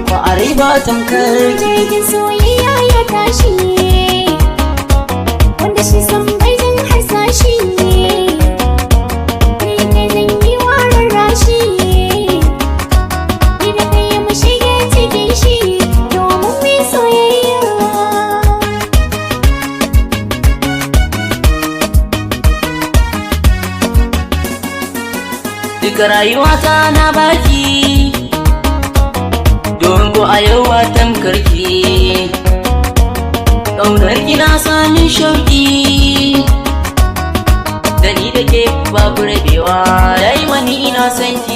ba a rai ba tamkar ki. Jirgin soyayya ya tashi wanda shi san bai zan harsashi kai ne zan yi warin rashi ni da kai mu shige cikin shi domin mu soyayya. Duka rayuwata na baki domin ko a yau ba tamkar ki. Ƙaunar ki na sami shauki da ni da ke babu rabewa, yayi wani ina son ki.